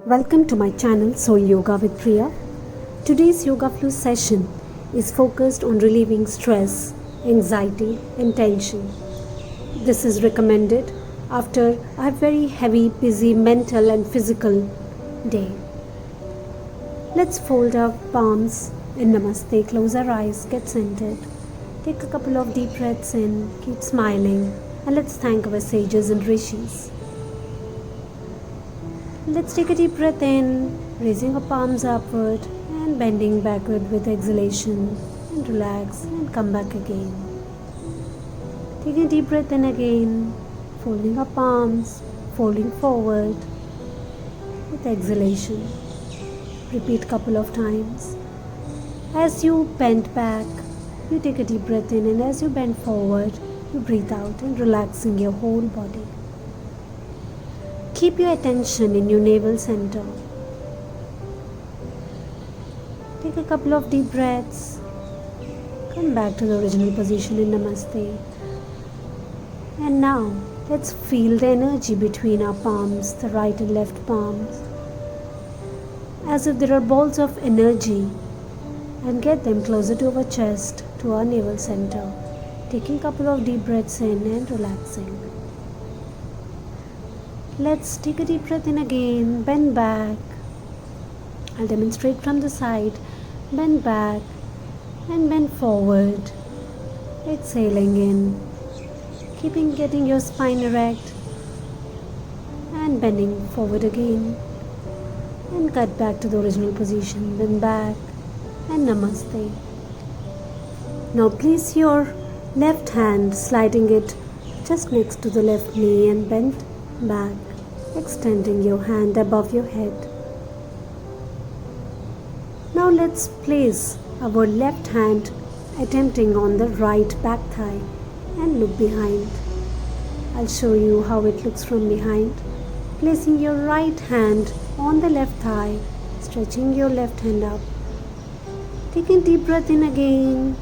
Welcome to my channel Soul Yoga with Priya. Today's Yoga Flow session is focused on relieving stress, anxiety and tension. This is recommended after a very heavy, busy mental and physical day. Let's fold our palms in Namaste, close our eyes, get centered. Take a couple of deep breaths in, keep smiling, and let's thank our sages and rishis. Let's take a deep breath in, raising our palms upward and bending backward with exhalation, and relax and come back again. Taking a deep breath in again, folding our palms, folding forward with exhalation. Repeat a couple of times. As you bend back, you take a deep breath in, and as you bend forward, you breathe out and relaxing your whole body. Keep your attention in your navel center. Take a couple of deep breaths. Come back to the original position in Namaste. And now, let's feel the energy between our palms, the right and left palms, as if there are balls of energy, and get them closer to our chest, to our navel center. Taking a couple of deep breaths in and relaxing. Let's take a deep breath in again, bend back. I'll demonstrate from the side. Bend back and bend forward. Exhaling in. Getting your spine erect. And bending forward again. And cut back to the original position. Bend back and Namaste. Now place your left hand, sliding it just next to the left knee, and bend back, extending your hand above your head. Now let's place our left hand attempting on the right back thigh and look behind. I'll show you how it looks from behind. Placing your right hand on the left thigh, stretching your left hand up. Taking a deep breath in again,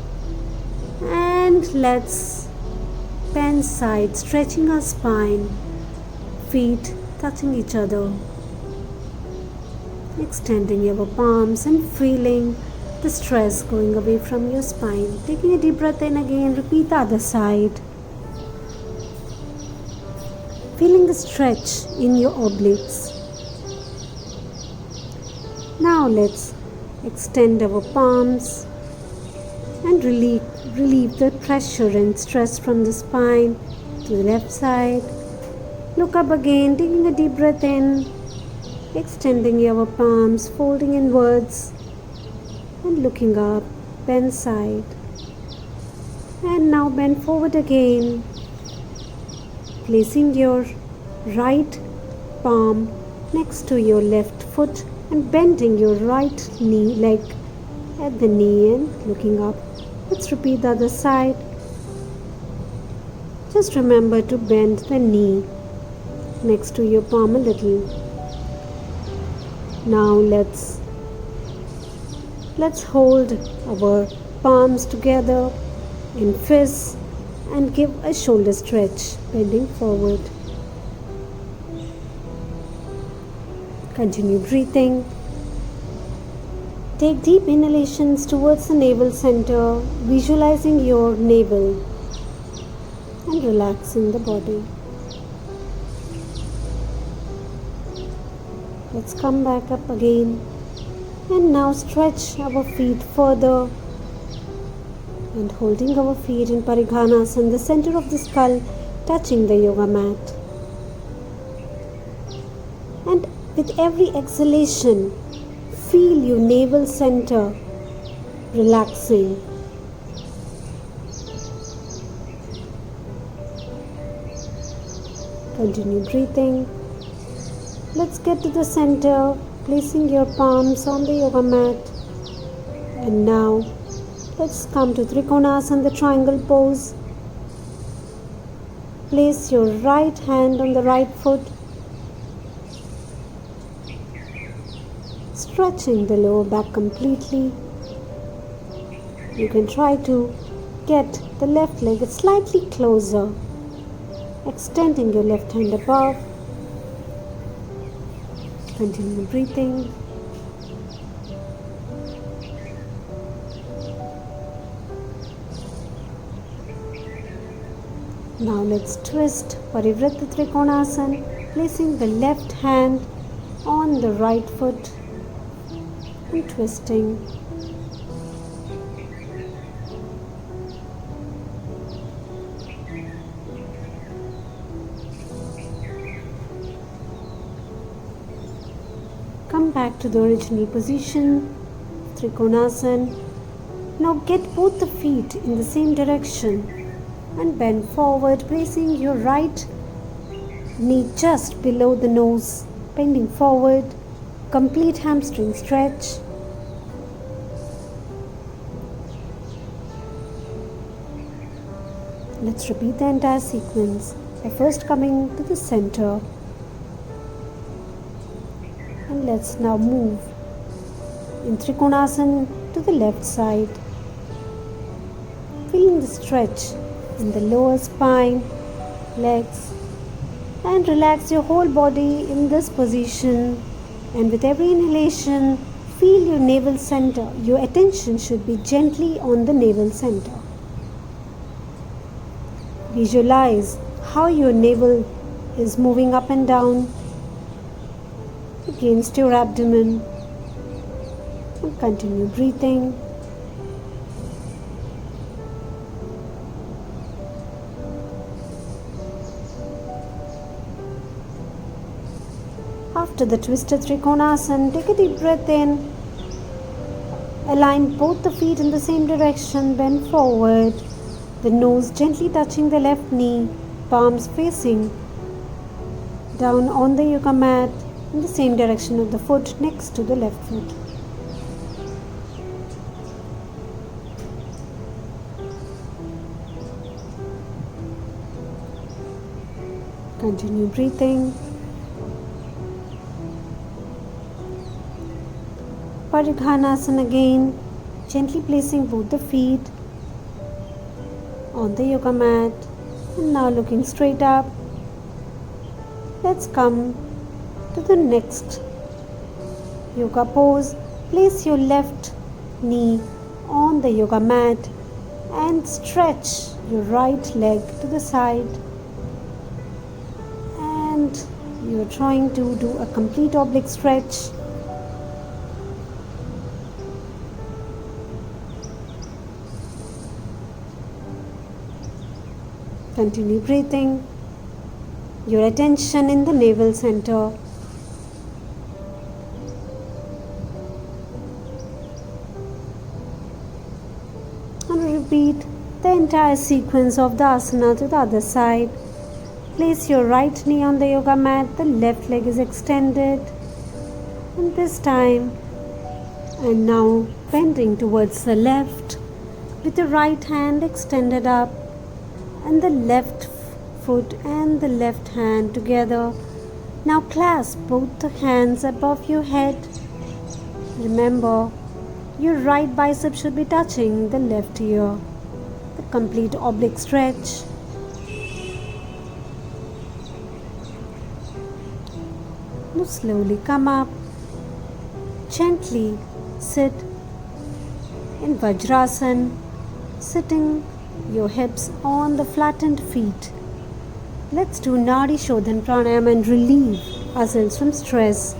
and let's bend side, stretching our spine. Feet touching each other, extending your palms and feeling the stress going away from your spine. Taking a deep breath in again, repeat the other side. Feeling the stretch in your obliques. Now let's extend our palms and relieve the pressure and stress from the spine to the left side. Look up again, taking a deep breath in, extending your palms, folding inwards, and looking up, bend side. And now bend forward again, placing your right palm next to your left foot and bending your right leg at the knee and looking up. Let's repeat the other side. Just remember to bend the knee next to your palm a little. Now let's hold our palms together in fists and give a shoulder stretch, bending forward. Continue breathing. Take deep inhalations towards the navel center, visualizing your navel and relaxing the body. Let's come back up again, and now stretch our feet further and holding our feet in Parighanasana, the center of the skull touching the yoga mat. And with every exhalation, feel your navel center relaxing. Continue breathing. Let's get to the center, placing your palms on the yoga mat. And now, let's come to Trinkonasana, the triangle pose. Place your right hand on the right foot, stretching the lower back completely. You can try to get the left leg slightly closer, extending your left hand above. Continue breathing. Now let's twist Parivrtta Trinkonasana, placing the left hand on the right foot and twisting. Come back to the original position, Trinkonasana. Now get both the feet in the same direction and bend forward, placing your right knee just below the nose, bending forward, complete hamstring stretch. Let's repeat the entire sequence by first coming to the center. And let's now move in Trinkonasana to the left side, feeling the stretch in the lower spine, legs, and relax your whole body in this position. And with every inhalation, feel your navel center. Your attention should be gently on the navel center. Visualize how your navel is moving up and down against your abdomen, and continue breathing. After the twisted Trinkonasana, take a deep breath in. Align both the feet in the same direction, bend forward, the nose gently touching the left knee, palms facing down on the yoga mat in the same direction of the foot next to the left foot. Continue breathing. Parighanasana again, gently placing both the feet on the yoga mat and now looking straight up. Let's come to the next yoga pose. Place your left knee on the yoga mat and stretch your right leg to the side. And you're trying to do a complete oblique stretch. Continue breathing. Your attention in the navel center. And repeat the entire sequence of the asana to the other side. Place your right knee on the yoga mat, the left leg is extended. And this time, and now bending towards the left with the right hand extended up and the left foot and the left hand together. Now clasp both the hands above your head. Remember, your right bicep should be touching the left ear. The complete oblique stretch. Now slowly come up. Gently sit in Vajrasana, sitting your hips on the flattened feet. Let's do Nadi Shodhana Pranayam and relieve ourselves from stress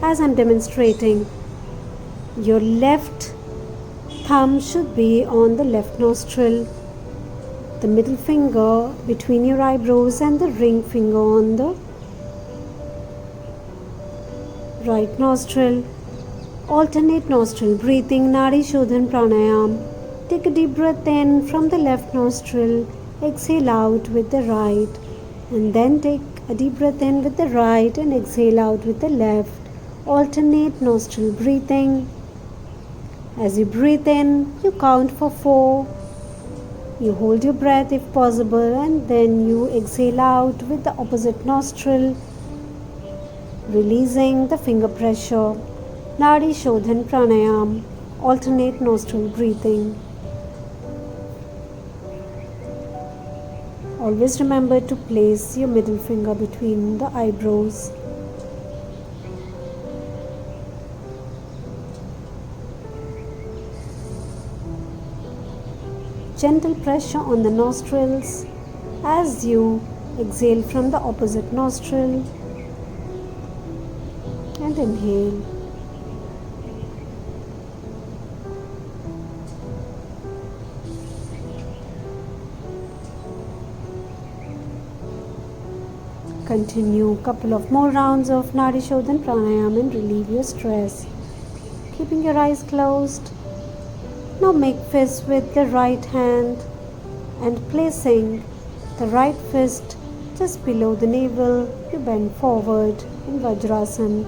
as I'm demonstrating. Your left thumb should be on the left nostril, the middle finger between your eyebrows and the ring finger on the right nostril. Alternate nostril breathing, Nadi Shodhana Pranayam. Take a deep breath in from the left nostril, exhale out with the right, and then take a deep breath in with the right and exhale out with the left. Alternate nostril breathing. As you breathe in, you count for 4. You hold your breath if possible, and then you exhale out with the opposite nostril, releasing the finger pressure. Nadi Shodhana Pranayam. Alternate nostril breathing. Always remember to place your middle finger between the eyebrows. gentle pressure on the nostrils as you exhale from the opposite nostril. And inhale. Continue a couple of more rounds of Nadi Shodhana Pranayam and relieve your stress. Keeping your eyes closed. Now make fist with the right hand and placing the right fist just below the navel, you bend forward in Vajrasana.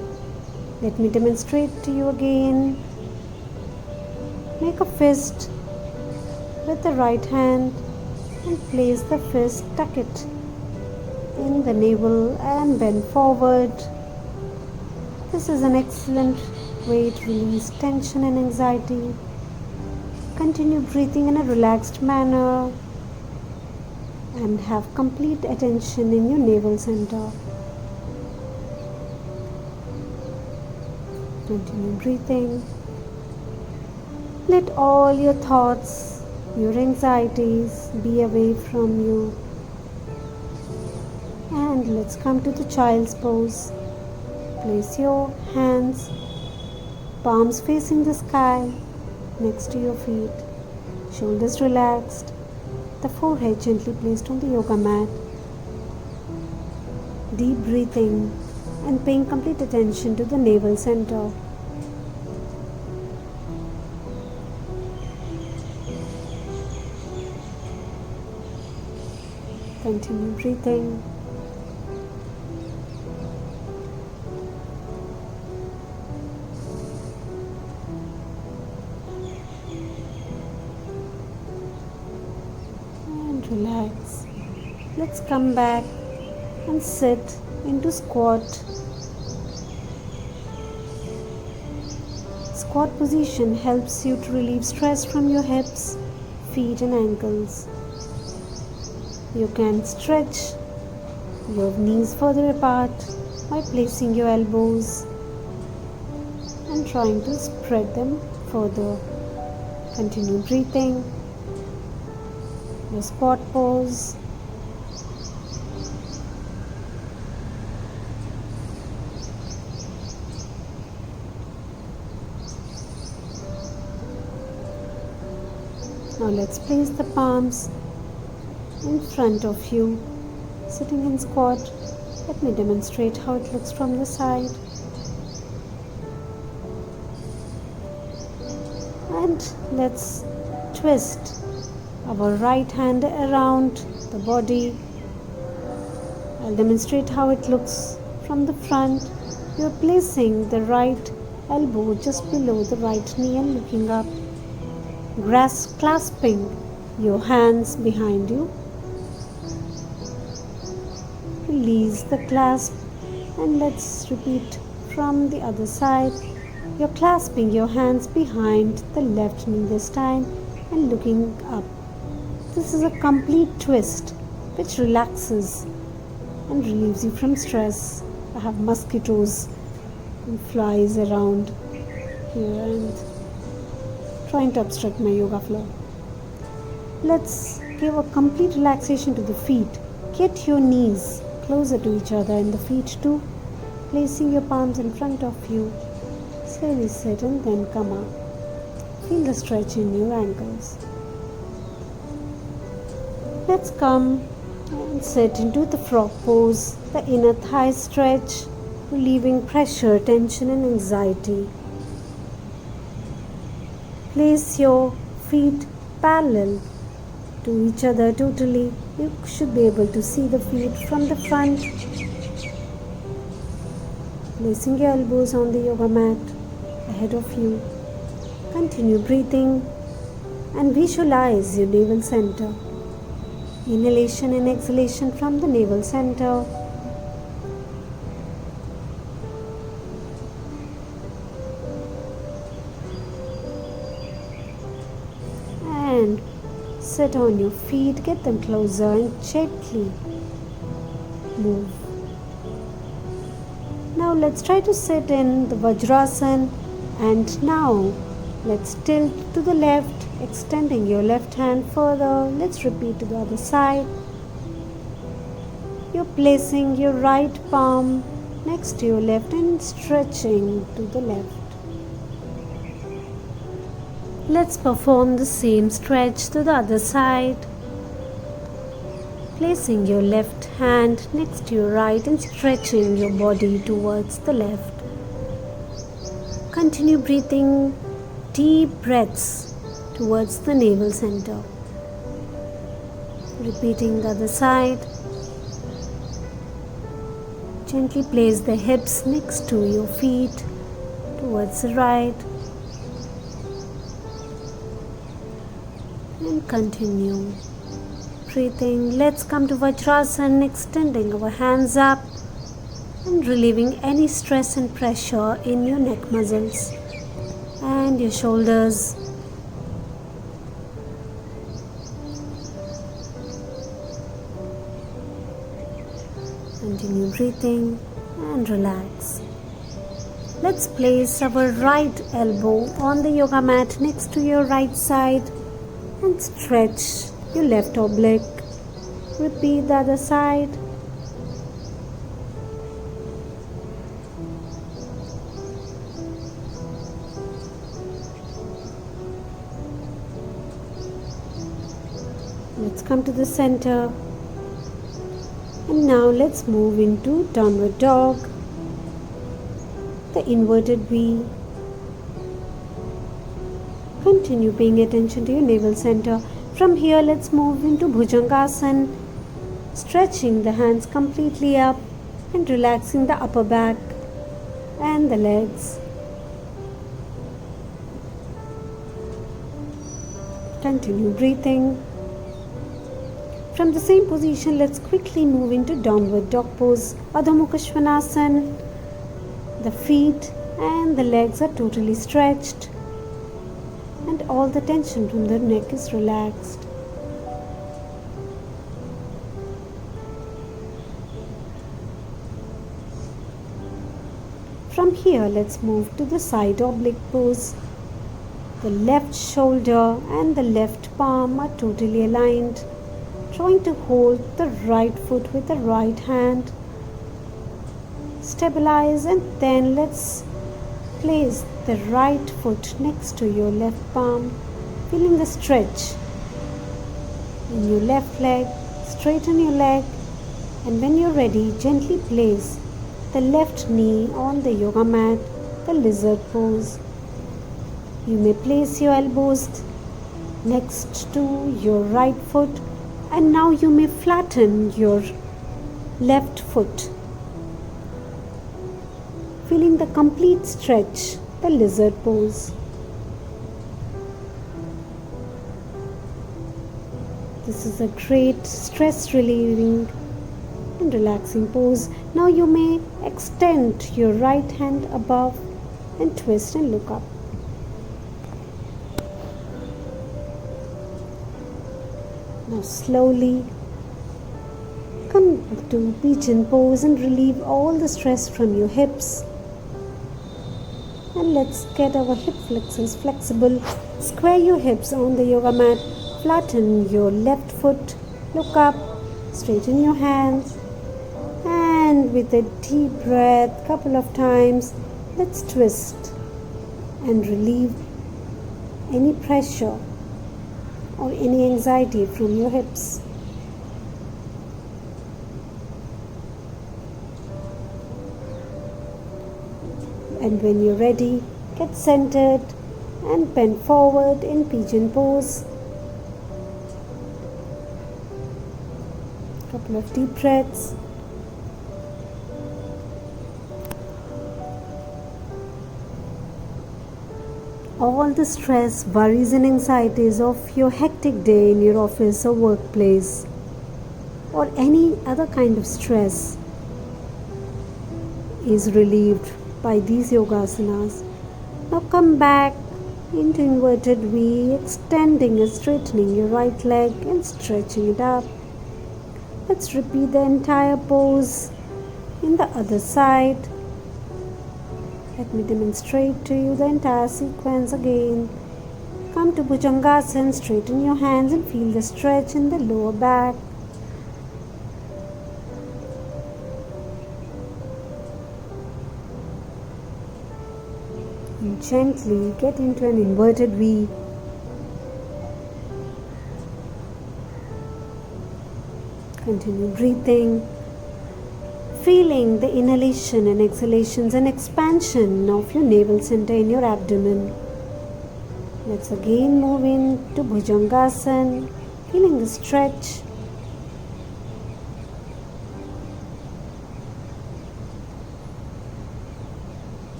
Let me demonstrate to you again. Make a fist with the right hand and place the fist, tuck it in the navel and bend forward. This is an excellent way to release tension and anxiety. Continue breathing in a relaxed manner and have complete attention in your navel center. Continue breathing. Let all your thoughts, your anxieties be away from you. And let's come to the child's pose. Place your hands, palms facing the sky, next to your feet. Shoulders relaxed. The forehead gently placed on the yoga mat. Deep breathing and paying complete attention to the navel center. Continue breathing. And relax. Let's come back and sit into squat. Squat position helps you to relieve stress from your hips, feet and ankles. You can stretch your knees further apart by placing your elbows and trying to spread them further. Continue breathing. Your squat pose. Now let's place the palms in front of you, sitting in squat. Let me demonstrate how it looks from the side. And let's twist our right hand around the body. I'll demonstrate how it looks from the front. You're placing the right elbow just below the right knee and looking up, clasping your hands behind you. Release the clasp and let's repeat from the other side. You're clasping your hands behind the left knee this time and looking up. This is a complete twist which relaxes and relieves you from stress. I have mosquitoes and flies around here and trying to obstruct my yoga flow. Let's give a complete relaxation to the feet. Get your knees closer to each other and the feet too. Placing your palms in front of you. Slowly sit and then come up. Feel the stretch in your ankles. Let's come and sit into the frog pose. The inner thigh stretch, relieving pressure, tension and anxiety. Place your feet parallel to each other totally. You should be able to see the feet from the front. Placing your elbows on the yoga mat ahead of you. Continue breathing and visualize your navel center. Inhalation and exhalation from the navel center. And sit on your feet, get them closer and gently move. Now let's try to sit in the Vajrasana, and now Let's tilt to the left, extending your left hand further. Let's repeat to the other side. You're placing your right palm next to your left and stretching to the left. Let's perform the same stretch to the other side. Placing your left hand next to your right and stretching your body towards the left. Continue breathing deep breaths towards the navel center. Repeating the other side. Gently place the hips next to your feet towards the right. And continue breathing. Let's come to Vajrasana, extending our hands up and relieving any stress and pressure in your neck muscles and your shoulders. Continue breathing and relax. Let's place our right elbow on the yoga mat next to your right side and stretch your left oblique. Repeat the other side. Let's come to the center. And now let's move into downward dog, the inverted V. Continue paying attention to your navel center. From here, let's move into Bhujangasana, stretching the hands completely up and relaxing the upper back and the legs. Continue breathing. From the same position, let's quickly move into downward dog pose, Ardha Shodhana. The feet and the legs are totally stretched and all the tension from the neck is relaxed. From here, let's move to the side oblique pose. The left shoulder and the left palm are totally aligned. Trying to hold the right foot with the right hand. Stabilize and then let's place the right foot next to your left palm. Feeling the stretch in your left leg. Straighten your leg and when you're ready, gently place the left knee on the yoga mat, the lizard pose. You may place your elbows next to your right foot. And now you may flatten your left foot. Feeling the complete stretch, the lizard pose. This is a great stress relieving and relaxing pose. Now you may extend your right hand above and twist and look up. Now slowly come to Pigeon pose and relieve all the stress from your hips. And let's get our hip flexors flexible. Square your hips on the yoga mat. Flatten your left foot. Look up. Straighten your hands. And with a deep breath, couple of times, let's twist and relieve any pressure or any anxiety from your hips. And when you're ready, get centered and bend forward in Pigeon pose. Couple of deep breaths. All the stress, worries and anxieties of your hectic day in your office or workplace or any other kind of stress is relieved by these yogasanas. Now come back into inverted V, extending and straightening your right leg and stretching it up. Let's repeat the entire pose in the other side. Let me demonstrate to you the entire sequence again. Come to Bhujangasana, straighten your hands and feel the stretch in the lower back. And gently get into an inverted V. Continue breathing, feeling the inhalation and exhalations and expansion of your navel center in your abdomen. Let's again move into Bhujangasana, feeling the stretch.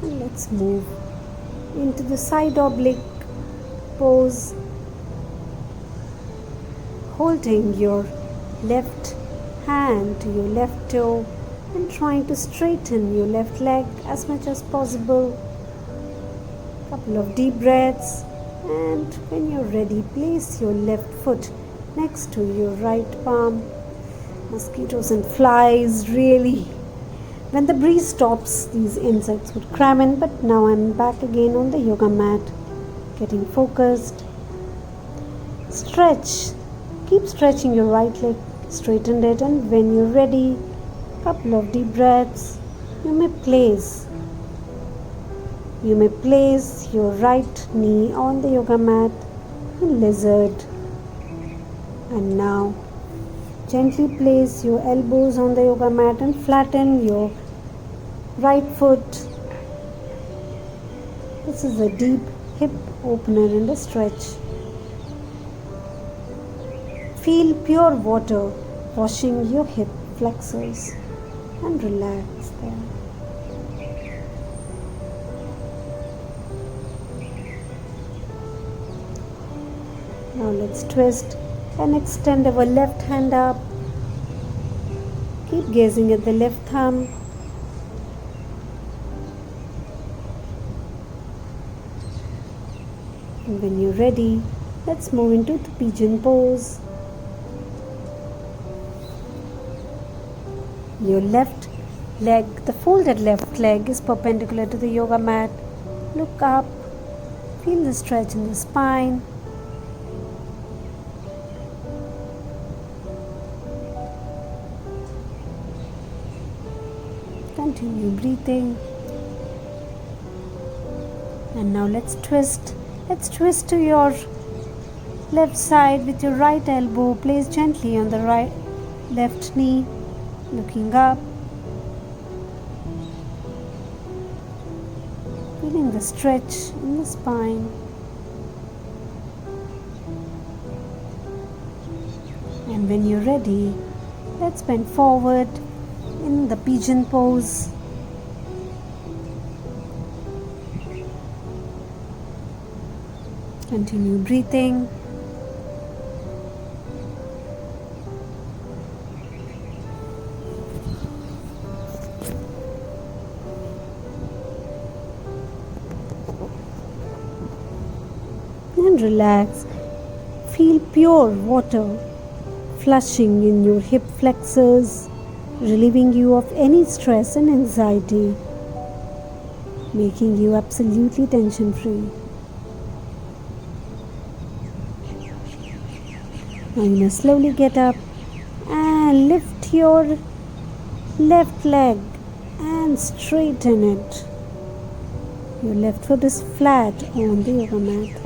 And let's move into the side oblique pose, holding your left hand to your left toe and trying to straighten your left leg as much as possible. Couple of deep breaths, and when you're ready, place your left foot next to your right palm. Mosquitoes and flies, really. When the breeze stops, these insects would cram in, but now I'm back again on the yoga mat, getting focused. Stretch. Keep stretching your right leg, straighten it, and when you're ready, couple of deep breaths. You may place your right knee on the yoga mat in lizard. And now gently place your elbows on the yoga mat and flatten your right foot. This is a deep hip opener in the stretch. Feel pure water washing your hip flexors and relax there. Now let's twist and extend our left hand up. Keep gazing at the left thumb. And when you're ready, let's move into the pigeon pose. Your left leg, the folded left leg, is perpendicular to the yoga mat. Look up, feel the stretch in the spine. Continue breathing. And now let's twist. Let's twist to your left side with your right elbow. Place gently on the left knee, looking up. Feeling the stretch in the spine. And when you're ready, let's bend forward in the pigeon pose. Continue breathing. And relax. Feel pure water flushing in your hip flexors, relieving you of any stress and anxiety, making you absolutely tension free. Now you must slowly get up and lift your left leg and straighten it. Your left foot is flat on the yoga mat.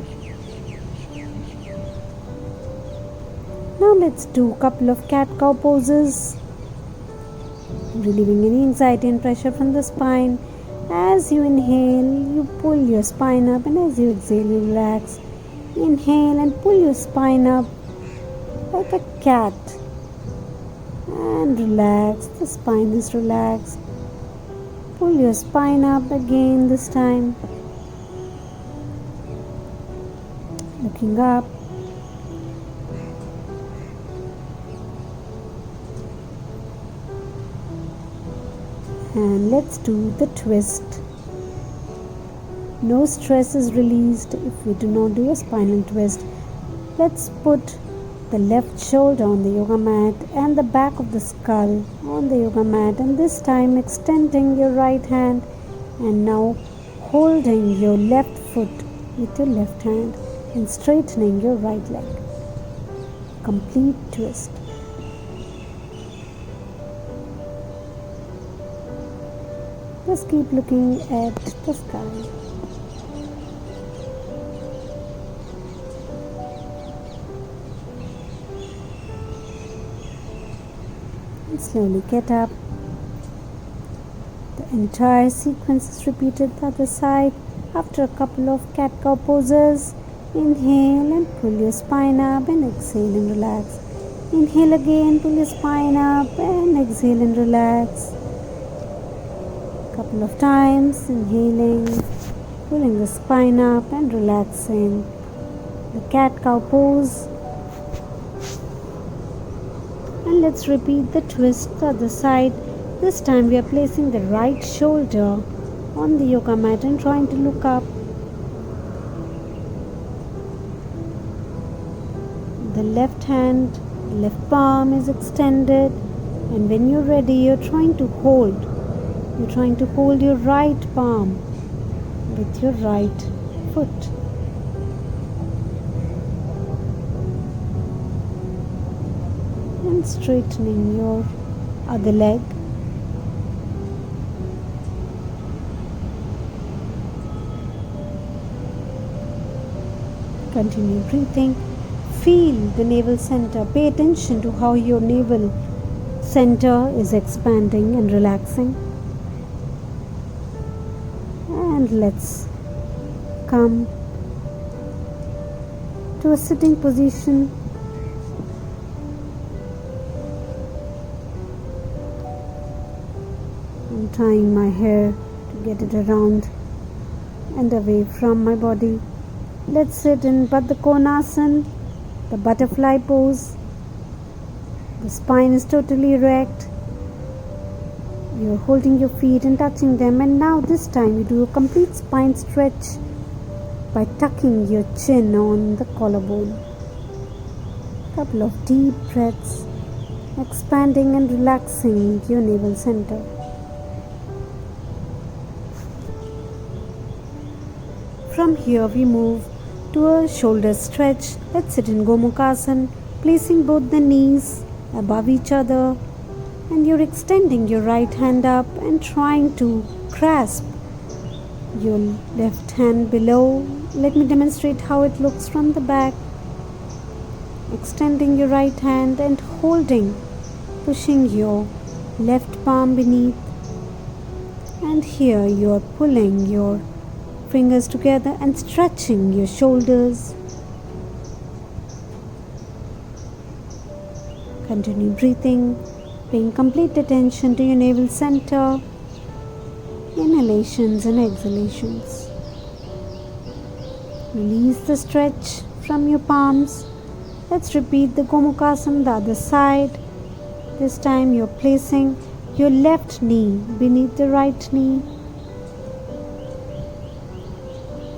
Now let's do a couple of cat-cow poses, relieving any anxiety and pressure from the spine. As you inhale, you pull your spine up, and as you exhale, you relax. Inhale and pull your spine up like a cat, and relax. The spine is relaxed. Pull your spine up again, this time looking up. And let's do the twist. No stress is released if we do not do a spinal twist. Let's put the left shoulder on the yoga mat and the back of the skull on the yoga mat, and this time extending your right hand and now holding your left foot with your left hand and straightening your right leg. Complete twist. Just keep looking at the sky. And slowly get up. The entire sequence is repeated the other side. After a couple of cat-cow poses, inhale and pull your spine up and exhale and relax. Inhale again, pull your spine up and exhale and relax. Couple of times, inhaling, pulling the spine up and relaxing. The cat-cow pose. And let's repeat the twist the other side. This time we are placing the right shoulder on the yoga mat and trying to look up. The left hand, left palm is extended, and when you're ready, you're trying to hold your right palm with your right foot. And straightening your other leg. Continue breathing. Feel the navel center. Pay attention to how your navel center is expanding and relaxing. And let's come to a sitting position. I'm tying my hair to get it around and away from my body. Let's sit in Baddha Konasana, the butterfly pose. The spine is totally erect. You're holding your feet and touching them, and now this time you do a complete spine stretch by tucking your chin on the collarbone. Couple of deep breaths, expanding and relaxing your navel center. From here we move to a shoulder stretch. Let's sit in Gomukhasana, placing both the knees above each other, and you're extending your right hand up and trying to grasp your left hand below. Let me demonstrate how it looks from the back. Extending your right hand and holding, pushing your left palm beneath, and here you're pulling your fingers together and stretching your shoulders. Continue breathing, paying complete attention to your navel center, inhalations and exhalations. Release the stretch from your palms. Let's repeat the Gomukhasana the other side. This time you're placing your left knee beneath the right knee,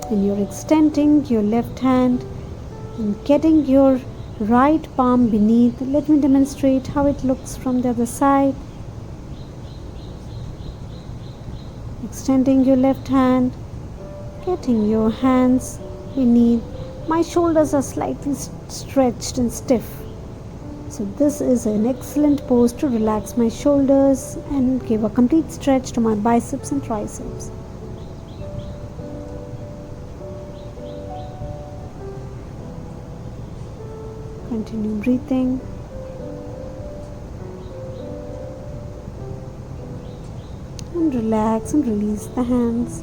and you're extending your left hand and getting your right palm beneath. Let me demonstrate how it looks from the other side. Extending your left hand, getting your hands beneath. My shoulders are slightly stretched and stiff, so this is an excellent pose to relax my shoulders and give a complete stretch to my biceps and triceps. Continue breathing. And relax and release the hands.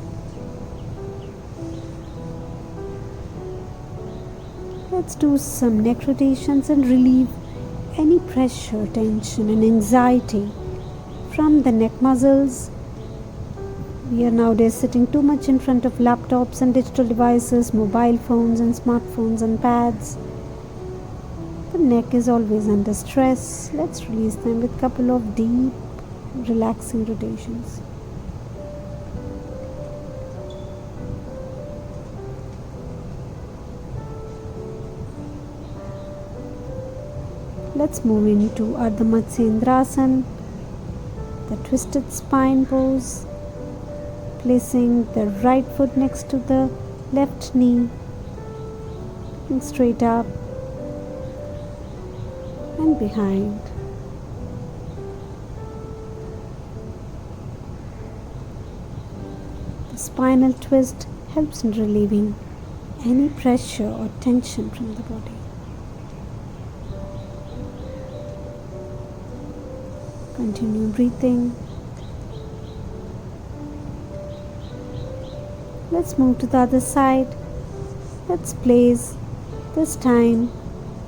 Let's do some neck rotations and relieve any pressure, tension and anxiety from the neck muscles. We are nowadays sitting too much in front of laptops and digital devices, mobile phones and smartphones and pads. The neck is always under stress. Let's release them with a couple of deep, relaxing rotations. Let's move into Ardha Matsyendrasana, the twisted spine pose, placing the right foot next to the left knee, looking straight up and behind. The spinal twist helps in relieving any pressure or tension from the body. Continue breathing. Let's move to the other side. Let's place, this time,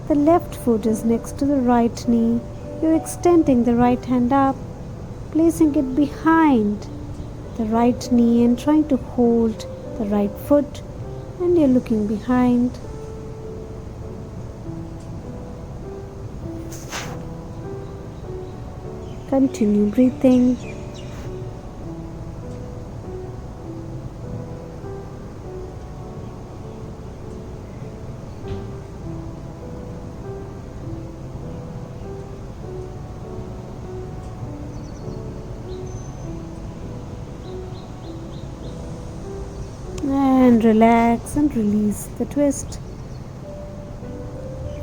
the left foot is next to the right knee. You're extending the right hand up, placing it behind the right knee and trying to hold the right foot, and you're looking behind. Continue breathing. And relax and release the twist.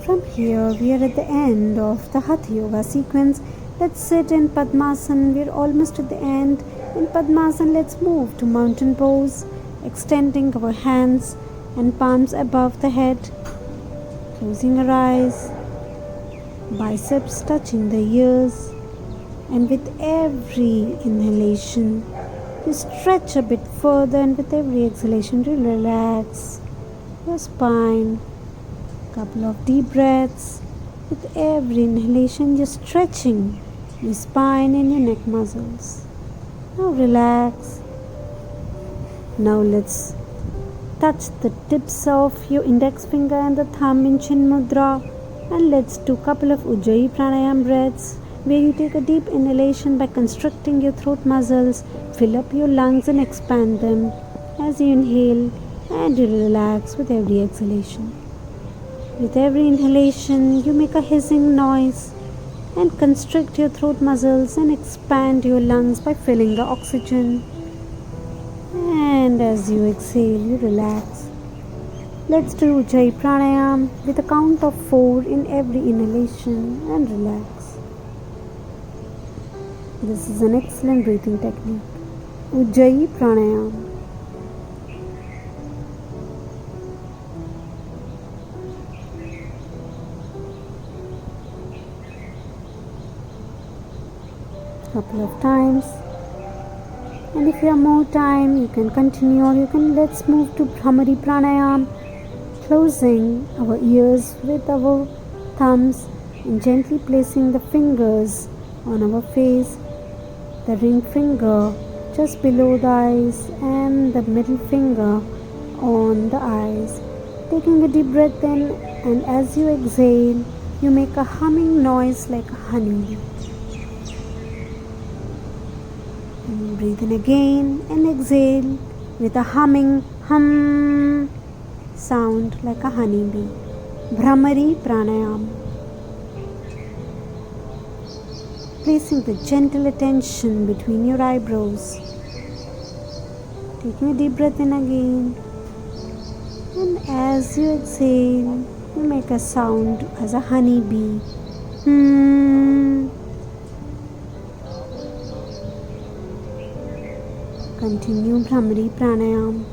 From here, we are at the end of the Hatha Yoga sequence. Let's sit in Padmasana. We're almost at the end. In Padmasana, let's move to mountain pose, extending our hands and palms above the head, closing our eyes, biceps touching the ears, and with every inhalation, you stretch a bit further, and with every exhalation, you relax your spine. Couple of deep breaths. With every inhalation, you're stretching your spine and your neck muscles. Now relax. Now let's touch the tips of your index finger and the thumb in Chin Mudra, and let's do a couple of Ujjari Pranayam breaths where you take a deep inhalation by constricting your throat muscles, fill up your lungs and expand them as you inhale, and you relax with every exhalation. With every inhalation, you make a hissing noise and constrict your throat muscles and expand your lungs by filling the oxygen. And as you exhale, you relax. Let's do Ujjari Pranayam with a count of 4 in every inhalation and relax. This is an excellent breathing technique. Ujjari Pranayam. Couple of times, and if you have more time you can continue, or you can let's move to Brahmari Pranayam, closing our ears with our thumbs and gently placing the fingers on our face, the ring finger just below the eyes and the middle finger on the eyes, taking a deep breath in, and as you exhale you make a humming noise like a honeybee. And breathe in again and exhale with a humming hum sound like a honeybee. Brahmari Pranayam. Placing the gentle attention between your eyebrows. Taking a deep breath in again. And as you exhale, you make a sound as a honeybee. Continue Brahmari Pranayam.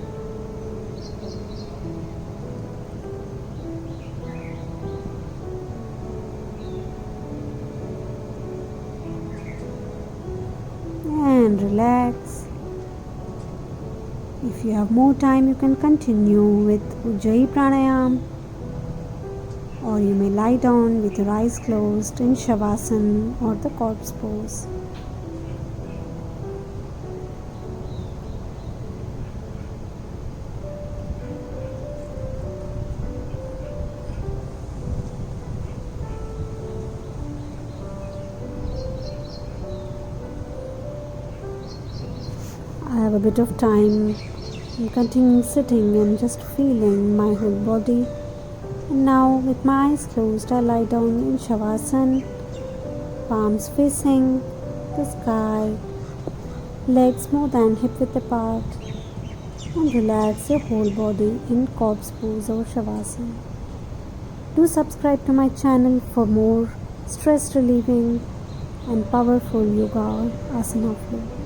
And relax. If you have more time, you can continue with Ujjari Pranayam, or you may lie down with your eyes closed in Shavasana or the corpse pose. I have a bit of time. I'm continuing sitting and just feeling my whole body And now with my eyes closed, I lie down in Shavasana, palms facing the sky, legs more than hip width apart, and relax your whole body in corpse pose or Shavasana. Do subscribe to my channel for more stress relieving and powerful yoga or asana flow.